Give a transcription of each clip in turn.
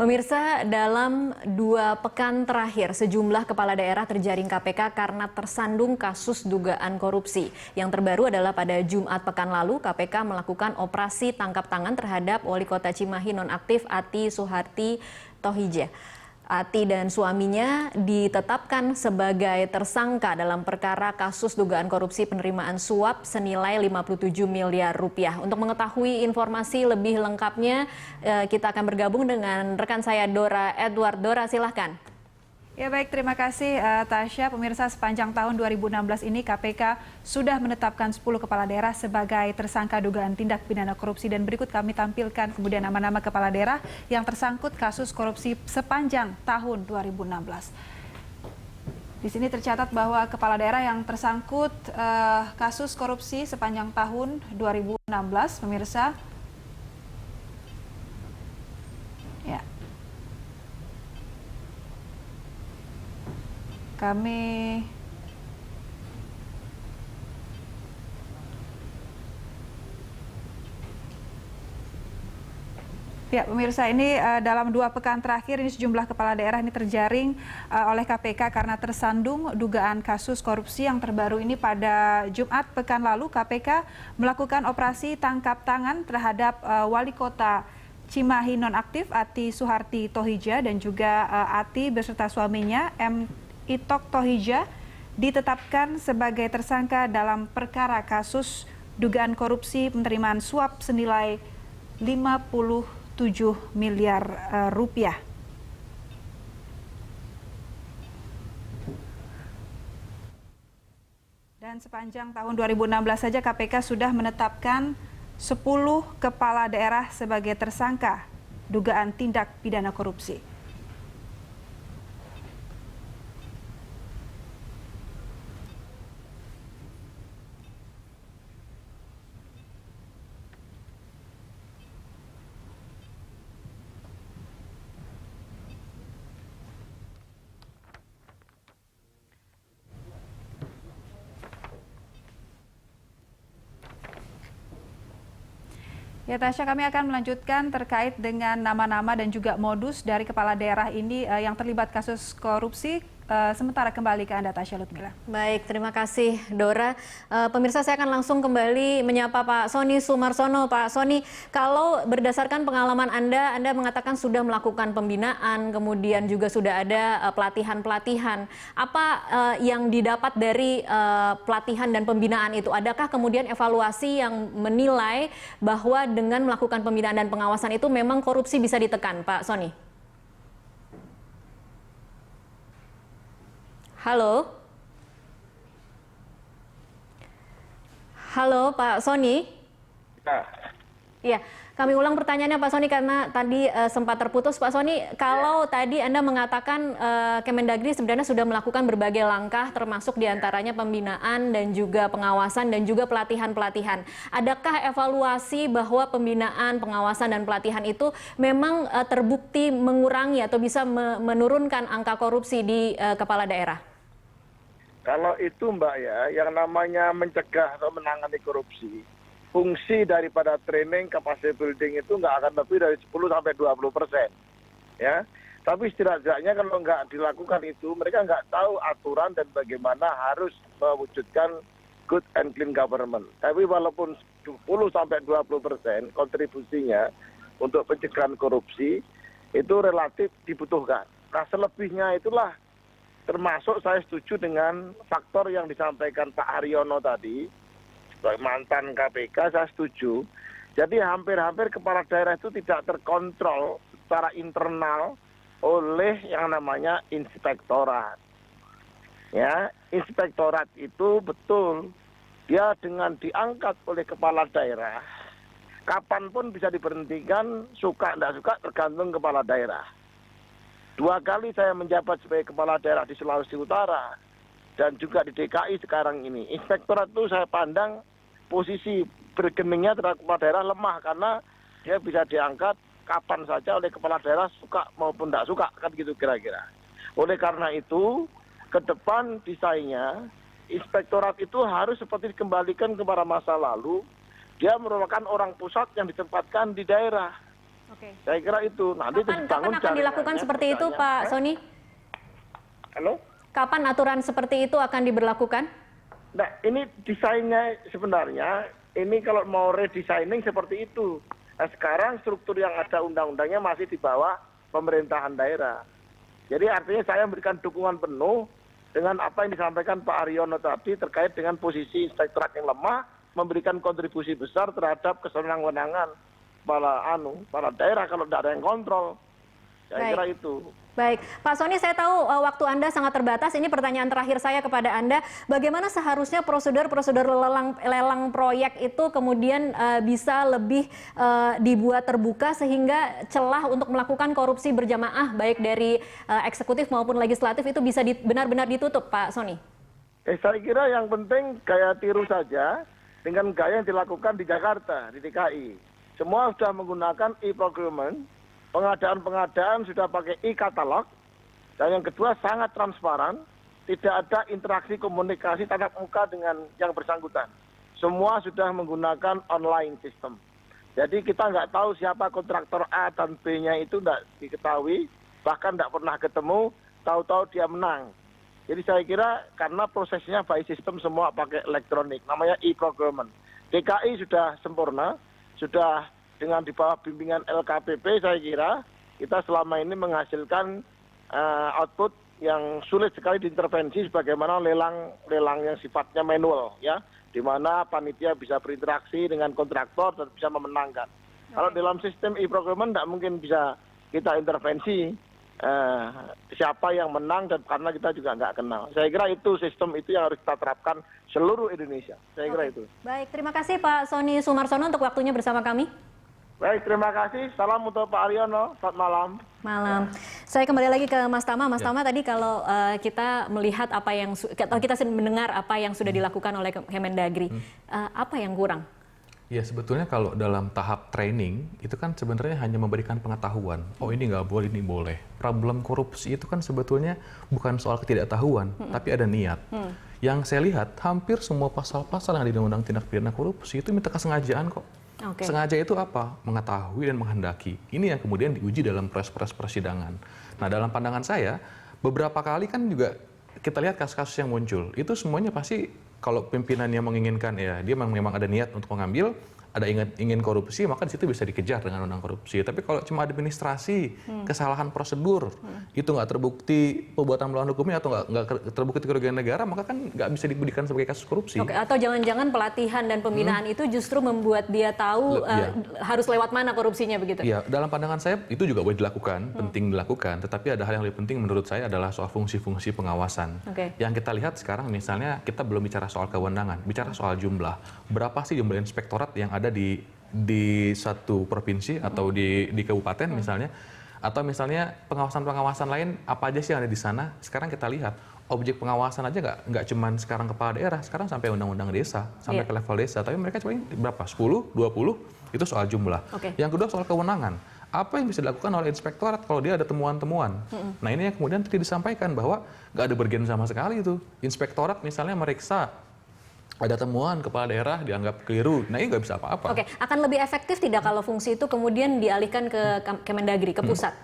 Pemirsa, dalam 2 pekan terakhir, sejumlah kepala daerah terjaring KPK karena tersandung kasus dugaan korupsi. Yang terbaru adalah pada Jumat pekan lalu, KPK melakukan operasi tangkap tangan terhadap Wali Kota Cimahi nonaktif Ati Suharti Thohijah. Ati dan suaminya ditetapkan sebagai tersangka dalam perkara kasus dugaan korupsi penerimaan suap senilai 57 miliar rupiah. Untuk mengetahui informasi lebih lengkapnya, kita akan bergabung dengan rekan saya Dora Edward. Dora, silahkan. Ya baik, terima kasih Tasya. Pemirsa, sepanjang tahun 2016 ini KPK sudah menetapkan 10 kepala daerah sebagai tersangka dugaan tindak pidana korupsi, dan berikut kami tampilkan kemudian nama-nama kepala daerah yang tersangkut kasus korupsi sepanjang tahun 2016. Di sini tercatat bahwa kepala daerah yang tersangkut kasus korupsi sepanjang tahun 2016, pemirsa. Ya. Ya, pemirsa, ini dalam 2 pekan terakhir ini sejumlah kepala daerah ini terjaring oleh KPK karena tersandung dugaan kasus korupsi. Yang terbaru ini pada Jumat pekan lalu, KPK melakukan operasi tangkap tangan terhadap Wali Kota Cimahi nonaktif Ati Suharti Thohijah dan juga Ati beserta suaminya Itok Thohijah ditetapkan sebagai tersangka dalam perkara kasus dugaan korupsi penerimaan suap senilai 57 miliar rupiah. Dan sepanjang tahun 2016 saja KPK sudah menetapkan 10 kepala daerah sebagai tersangka dugaan tindak pidana korupsi. Ya Tasya, kami akan melanjutkan terkait dengan nama-nama dan juga modus dari kepala daerah ini yang terlibat kasus korupsi. Sementara kembali ke Anda, Tasya Lutmila. Baik, terima kasih Dora. Pemirsa, saya akan langsung kembali menyapa Pak Sony Sumarsono. Pak Sony, kalau berdasarkan pengalaman Anda mengatakan sudah melakukan pembinaan, kemudian juga sudah ada pelatihan-pelatihan. Apa yang didapat dari pelatihan dan pembinaan itu? Adakah kemudian evaluasi yang menilai bahwa dengan melakukan pembinaan dan pengawasan itu memang korupsi bisa ditekan, Pak Sony? Halo? Halo Pak Sony? Iya, kami ulang pertanyaannya Pak Sony karena tadi sempat terputus. Pak Sony, kalau tadi Anda mengatakan Kemendagri sebenarnya sudah melakukan berbagai langkah termasuk diantaranya pembinaan dan juga pengawasan dan juga pelatihan-pelatihan. Adakah evaluasi bahwa pembinaan, pengawasan dan pelatihan itu memang terbukti mengurangi atau bisa menurunkan angka korupsi di kepala daerah? Kalau itu Mbak ya, yang namanya mencegah atau menangani korupsi, fungsi daripada training capacity building itu nggak akan lebih dari 10-20%. Ya. Tapi setidaknya kalau nggak dilakukan itu, mereka nggak tahu aturan dan bagaimana harus mewujudkan good and clean government. Tapi walaupun 10-20% kontribusinya untuk pencegahan korupsi, itu relatif dibutuhkan. Nah selebihnya itulah termasuk saya setuju dengan faktor yang disampaikan Pak Haryono tadi, sebagai mantan KPK saya setuju. Jadi hampir-hampir kepala daerah itu tidak terkontrol secara internal oleh yang namanya inspektorat. Ya, inspektorat itu betul, dia dengan diangkat oleh kepala daerah, kapanpun bisa diberhentikan, suka tidak suka tergantung kepala daerah. 2 kali saya menjabat sebagai kepala daerah di Sulawesi Utara dan juga di DKI sekarang ini. Inspektorat itu saya pandang posisi bergeningnya terhadap kepala daerah lemah karena dia bisa diangkat kapan saja oleh kepala daerah suka maupun tidak suka, kan gitu kira-kira. Oleh karena itu, ke depan desainnya, inspektorat itu harus seperti dikembalikan kepada masa lalu. Dia merupakan orang pusat yang ditempatkan di daerah. Oke. Saya kira itu nanti Kapan akan dilakukan seperti itu, Pak Sony? Halo? Kapan aturan seperti itu akan diberlakukan? Nah, ini desainnya sebenarnya, ini kalau mau redesigning seperti itu. Nah, sekarang struktur yang ada undang-undangnya masih di bawah pemerintahan daerah. Jadi artinya saya memberikan dukungan penuh dengan apa yang disampaikan Pak Haryono tadi terkait dengan posisi inspektorat yang lemah, memberikan kontribusi besar terhadap kesenangan-wenangan para daerah kalau tidak ada yang kontrol. Saya kira itu. Baik, Pak Sony, saya tahu waktu Anda sangat terbatas. Ini pertanyaan terakhir saya kepada Anda. Bagaimana seharusnya prosedur lelang proyek itu kemudian bisa lebih dibuat terbuka sehingga celah untuk melakukan korupsi berjamaah baik dari eksekutif maupun legislatif itu bisa benar-benar ditutup, Pak Sony? Saya kira yang penting gaya tiru saja dengan gaya yang dilakukan di Jakarta, di DKI. Semua sudah menggunakan e-procurement, pengadaan sudah pakai e-katalog, dan yang kedua sangat transparan, tidak ada interaksi komunikasi tatap muka dengan yang bersangkutan. Semua sudah menggunakan online system. Jadi kita nggak tahu siapa kontraktor A dan B-nya itu nggak diketahui, bahkan nggak pernah ketemu, tahu-tahu dia menang. Jadi saya kira karena prosesnya by system semua pakai elektronik, namanya e-procurement. DKI sudah sempurna, sudah dengan di bawah bimbingan LKPP saya kira kita selama ini menghasilkan output yang sulit sekali diintervensi sebagaimana lelang yang sifatnya manual ya, di mana panitia bisa berinteraksi dengan kontraktor dan bisa memenangkan. Kalau dalam sistem e-procurement tidak mungkin bisa kita intervensi siapa yang menang dan karena kita juga nggak kenal. Saya kira itu sistem itu yang harus kita terapkan seluruh Indonesia. Saya kira itu. Baik, terima kasih Pak Sony Sumarsono untuk waktunya bersama kami. Baik, terima kasih. Salam untuk Pak Haryono. Selamat malam. Malam. Saya kembali lagi ke Mas Tama. Mas Tama, tadi kalau kita melihat apa yang kita mendengar apa yang sudah dilakukan oleh Kemendagri, apa yang kurang? Ya, sebetulnya kalau dalam tahap training itu kan sebenarnya hanya memberikan pengetahuan. Oh, ini nggak boleh, ini boleh. Problem korupsi itu kan sebetulnya bukan soal ketidaktahuan, tapi ada niat. Yang saya lihat hampir semua pasal-pasal yang ada di Undang-Undang Tindak Pidana Korupsi itu minta kesengajaan kok. Sengaja itu apa? Mengetahui dan menghendaki. Ini yang kemudian diuji dalam proses persidangan. Nah, dalam pandangan saya, beberapa kali kan juga kita lihat kasus-kasus yang muncul. Itu semuanya pasti kalau pimpinannya menginginkan, ya dia memang ada niat untuk mengambil, ada ingin korupsi, maka di situ bisa dikejar dengan undang korupsi. Tapi kalau cuma administrasi, kesalahan prosedur, itu nggak terbukti perbuatan melawan hukumnya atau nggak terbukti kerugian negara, maka kan nggak bisa dibuktikan sebagai kasus korupsi. Oke, atau jangan-jangan pelatihan dan pembinaan itu justru membuat dia tahu harus lewat mana korupsinya begitu? Iya, dalam pandangan saya itu juga boleh dilakukan, penting dilakukan. Tetapi ada hal yang lebih penting menurut saya adalah soal fungsi-fungsi pengawasan. Yang kita lihat sekarang misalnya kita belum bicara soal kewenangan, bicara soal jumlah. Berapa sih jumlah inspektorat yang ada di satu provinsi atau di kabupaten misalnya, atau misalnya pengawasan-pengawasan lain apa aja sih yang ada di sana. Sekarang kita lihat objek pengawasan aja nggak cuman sekarang kepala daerah, sekarang sampai undang-undang desa, sampai ke level desa, tapi mereka cuma berapa? 10, 20, itu soal jumlah. Yang kedua soal kewenangan. Apa yang bisa dilakukan oleh inspektorat kalau dia ada temuan-temuan? Nah, ini yang kemudian tadi disampaikan bahwa nggak ada bergen sama sekali itu. Inspektorat misalnya meriksa ada temuan kepala daerah dianggap keliru, nah ini nggak bisa apa-apa. Oke, akan lebih efektif tidak kalau fungsi itu kemudian dialihkan ke Kemendagri, ke pusat?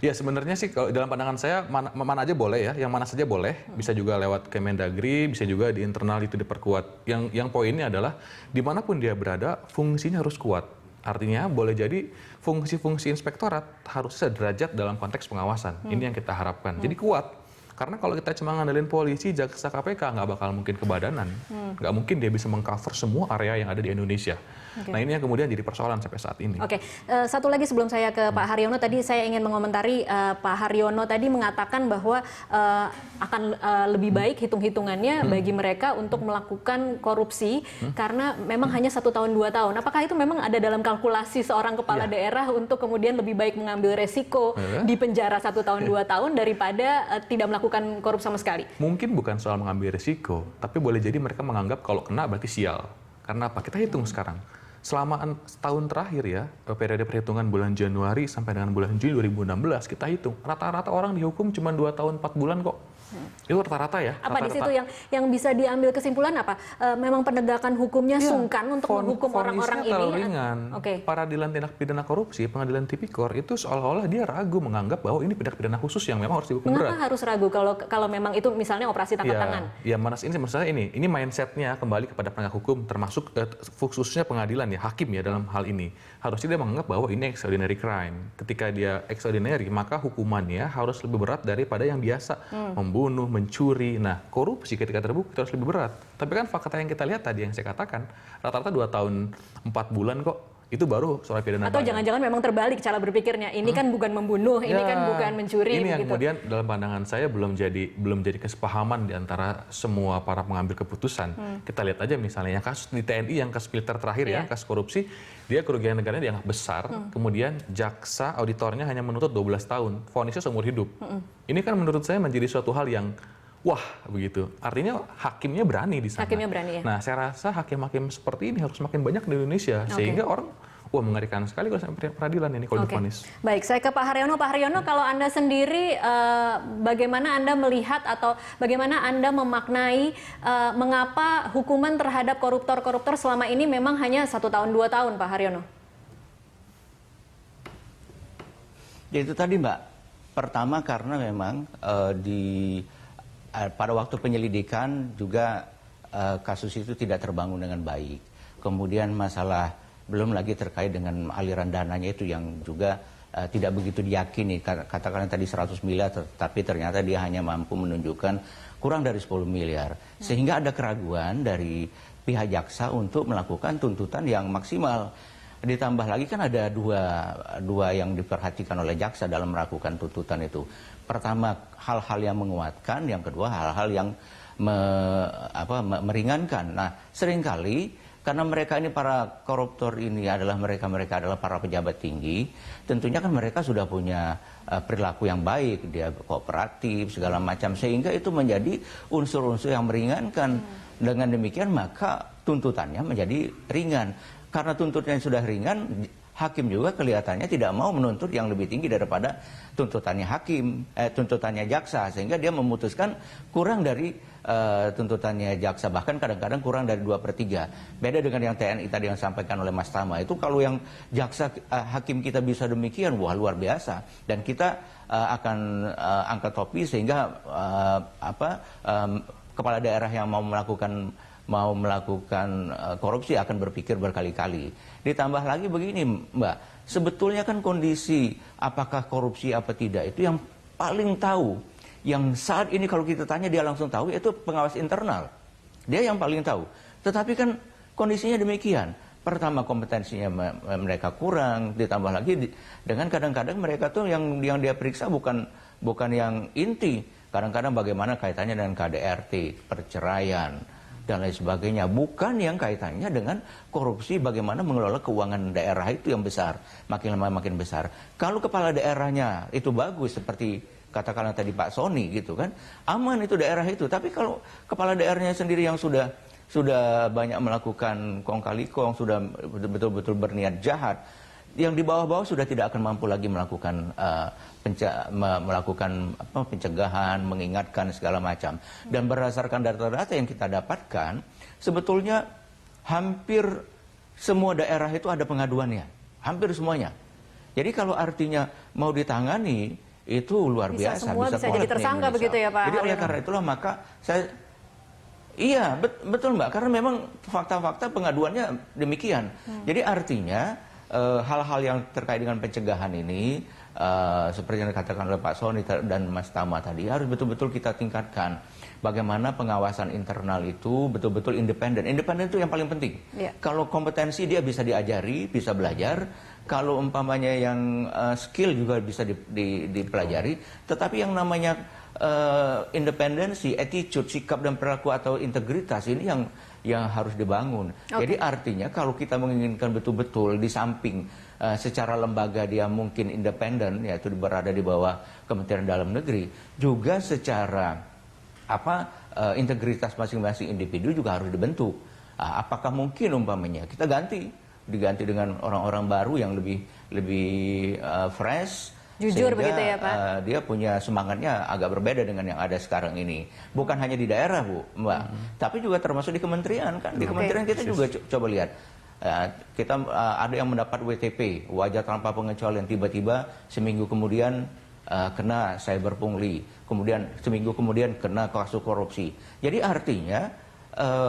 Ya sebenarnya sih kalau dalam pandangan saya mana aja boleh ya, yang mana saja boleh, bisa juga lewat Kemendagri, bisa juga di internal itu diperkuat. Yang poinnya adalah dimanapun dia berada, fungsinya harus kuat. Artinya boleh jadi fungsi-fungsi inspektorat harus sederajat dalam konteks pengawasan. Ini yang kita harapkan. Jadi kuat. Karena kalau kita cuma ngandelin polisi, jaksa, KPK, nggak bakal mungkin kebadanan. Nggak mungkin dia bisa mengcover semua area yang ada di Indonesia. Nah ini yang kemudian jadi persoalan sampai saat ini. Satu lagi sebelum saya ke Pak Haryono, tadi saya ingin mengomentari Pak Haryono tadi mengatakan bahwa akan lebih baik hitung-hitungannya bagi mereka untuk melakukan korupsi karena memang hanya 1 tahun 2 tahun. Apakah itu memang ada dalam kalkulasi seorang kepala daerah untuk kemudian lebih baik mengambil resiko di penjara 1 tahun 2 tahun daripada tidak melakukan korupsi sama sekali? Mungkin bukan soal mengambil resiko, tapi boleh jadi mereka menganggap kalau kena berarti sial. Karena apa? Kita hitung sekarang. Selama setahun terakhir ya, periode perhitungan bulan Januari sampai dengan bulan Juli 2016, kita hitung. Rata-rata orang dihukum cuma 2 tahun 4 bulan kok. Itu rata-rata ya. Apa di rata-rata. situ yang bisa diambil kesimpulan apa? Memang penegakan hukumnya sungkan untuk menghukum orang-orang ini? Terlalu ringan. Oke. Peradilan tindak pidana korupsi, pengadilan tipikor itu seolah-olah dia ragu menganggap bahwa ini tindak pidana khusus yang memang harus dihukum Mengapa berat. harus ragu kalau memang itu misalnya operasi tangkap tangan? Ya, maksud saya ini mindsetnya kembali kepada penegak hukum, termasuk khususnya pengadilan ya, hakim ya dalam hal ini. Harusnya dia menganggap bahwa ini extraordinary crime. Ketika dia extraordinary, maka hukumannya harus lebih berat daripada yang biasa, membunuh, mencuri. Nah, korupsi ketika terbukti harus lebih berat. Tapi kan fakta yang kita lihat tadi yang saya katakan, rata-rata 2 tahun 4 bulan kok. Itu baru soal pidana. Atau jangan-jangan memang terbalik cara berpikirnya. Ini kan bukan membunuh, ini kan bukan mencuri. Ini yang begitu. kemudian dalam pandangan saya belum jadi kesepahaman di antara semua para pengambil keputusan. Kita lihat aja misalnya yang kasus di TNI, yang kasus Pilter terakhir ya, kasus korupsi, dia kerugian negaranya dianggap besar. Kemudian jaksa auditornya hanya menuntut 12 tahun, vonisnya seumur hidup. Ini kan menurut saya menjadi suatu hal yang wah begitu. Artinya hakimnya berani di sana. Hakimnya berani ya. Nah, saya rasa hakim-hakim seperti ini harus makin banyak di Indonesia sehingga orang mengerikan sekali kalau sampai peradilan ini kalau divonis. Baik, saya ke Pak Haryono. Pak Haryono, kalau Anda sendiri bagaimana Anda melihat atau bagaimana Anda memaknai mengapa hukuman terhadap koruptor-koruptor selama ini memang hanya 1 tahun 2 tahun, Pak Haryono? Ya itu tadi Mbak. Pertama karena memang pada waktu penyelidikan juga kasus itu tidak terbangun dengan baik. Kemudian masalah belum lagi terkait dengan aliran dananya itu yang juga tidak begitu diyakini. Katakanlah tadi 100 miliar, tapi ternyata dia hanya mampu menunjukkan kurang dari 10 miliar. Sehingga ada keraguan dari pihak jaksa untuk melakukan tuntutan yang maksimal. Ditambah lagi kan ada dua yang diperhatikan oleh jaksa dalam melakukan tuntutan itu. Pertama, hal-hal yang menguatkan, yang kedua hal-hal yang meringankan. Nah, seringkali karena mereka ini para koruptor ini adalah mereka adalah para pejabat tinggi, tentunya kan mereka sudah punya perilaku yang baik, dia kooperatif segala macam, sehingga itu menjadi unsur-unsur yang meringankan. Dengan demikian maka tuntutannya menjadi ringan. Karena tuntutannya sudah ringan, hakim juga kelihatannya tidak mau menuntut yang lebih tinggi daripada tuntutannya tuntutannya jaksa, sehingga dia memutuskan kurang dari tuntutannya jaksa, bahkan kadang-kadang kurang dari 2/3. Beda dengan yang TNI tadi yang disampaikan oleh Mas Tama, itu kalau yang jaksa hakim kita bisa demikian, wah luar biasa. Dan kita akan angkat topi sehingga kepala daerah yang mau melakukan korupsi akan berpikir berkali-kali. Ditambah lagi begini Mbak, sebetulnya kan kondisi apakah korupsi apa tidak itu yang paling tahu, yang saat ini kalau kita tanya dia langsung tahu, itu pengawas internal. Dia yang paling tahu. Tetapi kan kondisinya demikian. Pertama, kompetensinya mereka kurang, ditambah lagi dengan kadang-kadang mereka tuh yang dia periksa bukan yang inti. Kadang-kadang bagaimana kaitannya dengan KDRT, perceraian dan lain sebagainya, bukan yang kaitannya dengan korupsi, bagaimana mengelola keuangan daerah itu yang besar, makin lama makin besar. Kalau kepala daerahnya itu bagus seperti katakanlah tadi Pak Sony gitu kan, aman itu daerah itu. Tapi kalau kepala daerahnya sendiri yang sudah banyak melakukan kong kali kong, sudah betul-betul berniat jahat, yang di bawah-bawah sudah tidak akan mampu lagi melakukan pencegahan, mengingatkan segala macam. Dan berdasarkan data-data yang kita dapatkan, sebetulnya hampir semua daerah itu ada pengaduannya, hampir semuanya. Jadi kalau artinya mau ditangani itu luar biasa, bisa jadi tersangka begitu ya Pak. Jadi oleh karena itulah maka saya betul Mbak, karena memang fakta-fakta pengaduannya demikian. Jadi artinya hal-hal yang terkait dengan pencegahan ini seperti yang dikatakan oleh Pak Sony dan Mas Tama tadi harus betul-betul kita tingkatkan. Bagaimana pengawasan internal itu betul-betul independen. Independen itu yang paling penting. Yeah. Kalau kompetensi dia bisa diajari, bisa belajar. Kalau umpamanya yang skill juga bisa dipelajari. Tetapi yang namanya independensi, attitude, sikap dan perilaku atau integritas ini yang harus dibangun. Jadi artinya kalau kita menginginkan betul-betul di samping secara lembaga dia mungkin independen, yaitu berada di bawah Kementerian Dalam Negeri, juga secara integritas masing-masing individu juga harus dibentuk. Apakah mungkin umpamanya kita diganti dengan orang-orang baru yang lebih fresh, Jujur Sehingga, begitu ya, Pak? Dia punya semangatnya agak berbeda dengan yang ada sekarang ini. Bukan hanya di daerah, Mbak, tapi juga termasuk di kementerian kan. Di kementerian kita juga coba lihat. Kita ada yang mendapat WTP, wajah tanpa pengecualian, tiba-tiba seminggu kemudian kena cyber pungli, kemudian seminggu kemudian kena kasus korupsi. Jadi artinya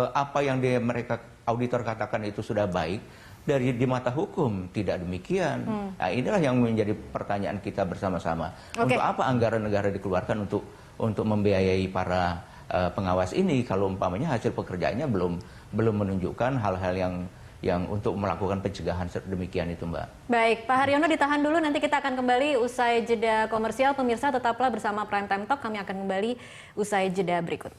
apa yang mereka auditor katakan itu sudah baik, dari di mata hukum tidak demikian. Nah, inilah yang menjadi pertanyaan kita bersama-sama. Untuk apa anggaran negara dikeluarkan untuk membiayai para pengawas ini kalau umpamanya hasil pekerjaannya belum menunjukkan hal-hal yang untuk melakukan pencegahan demikian itu, Mbak. Baik, Pak Haryono ditahan dulu, nanti kita akan kembali usai jeda komersial. Pemirsa tetaplah bersama Prime Time Talk, kami akan kembali usai jeda berikut.